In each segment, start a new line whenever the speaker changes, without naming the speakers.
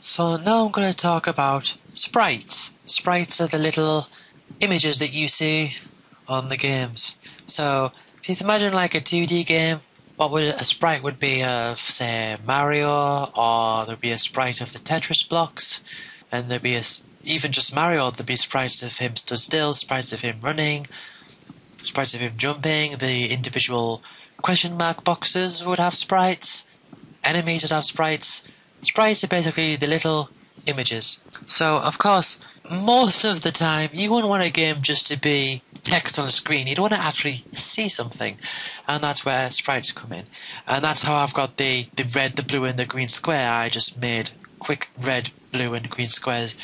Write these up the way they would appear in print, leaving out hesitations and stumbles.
So now I'm going to talk about sprites. Sprites are the little images that you see on the games. So if you imagine like a 2D game, what would a sprite would be of, say, Mario, or there'd be a sprite of the Tetris blocks, and there'd be even just Mario, there'd be sprites of him stood still, sprites of him running, sprites of him jumping. The individual question mark boxes would have sprites, enemies would have sprites. Sprites are basically the little images. So, of course, most of the time, you wouldn't want a game just to be text on a screen. You'd want to actually see something. And that's where sprites come in. And that's how I've got the red, the blue, and the green square. I just made quick red, blue, and green squares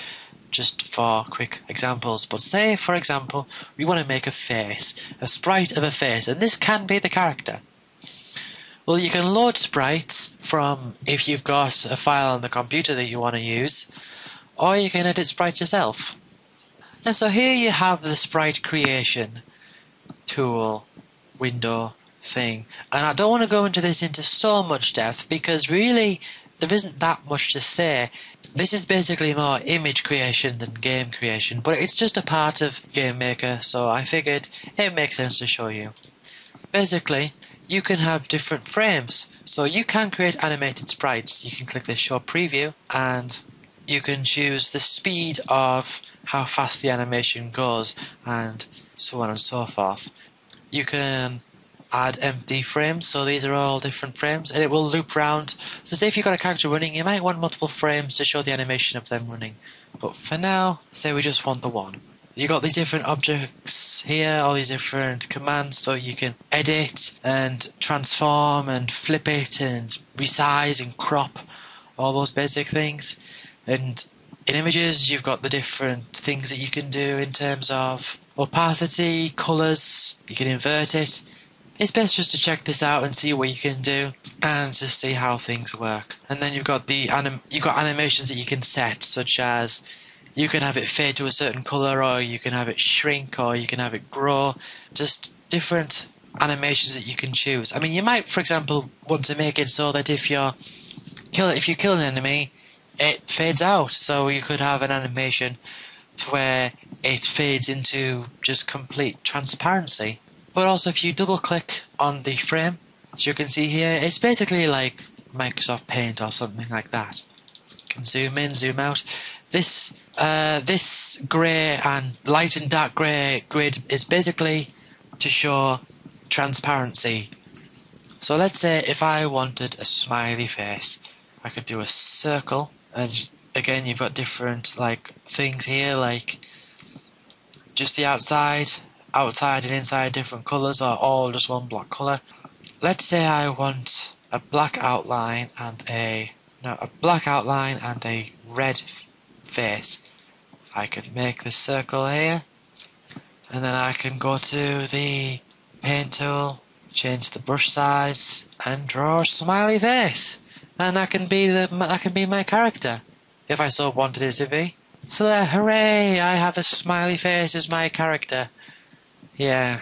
just for quick examples. But say, for example, we want to make a face. A sprite of a face. And this can be the character. Well, you can load sprites from if you've got a file on the computer that you want to use, or you can edit sprites yourself. And so here you have the sprite creation tool window thing. And I don't want to go into this into so much depth because really there isn't that much to say. This is basically more image creation than game creation, but it's just a part of GameMaker, so I figured it makes sense to show you. Basically, you can have different frames. So you can create animated sprites. You can click this show preview and you can choose the speed of how fast the animation goes and so on and so forth. You can add empty frames, so these are all different frames, and it will loop round. So say if you've got a character running, you might want multiple frames to show the animation of them running. But for now, say we just want the one. You got these different objects here, all these different commands, so you can edit and transform and flip it and resize and crop, all those basic things. And in images, you've got the different things that you can do in terms of opacity, colours. You can invert it. It's best just to check this out and see what you can do and just see how things work. And then you've got animations that you can set, such as you can have it fade to a certain colour, or you can have it shrink, or you can have it grow. Just different animations that you can choose. I mean, you might, for example, want to make it so that if you kill an enemy, it fades out. So you could have an animation where it fades into just complete transparency. But also, if you double click on the frame, as you can see here, it's basically like Microsoft Paint or something like that. You can zoom in, zoom out. This grey and light and dark grey grid is basically to show transparency. So let's say if I wanted a smiley face, I could do a circle, and again you've got different like things here, like just the outside and inside, different colours, or all just one black colour. Let's say I want a black outline and a red face. I could make this circle here, and then I can go to the paint tool, change the brush size, and draw a smiley face, and that can be my character if I so wanted it to be. So there, hooray! I have a smiley face as my character. Yeah.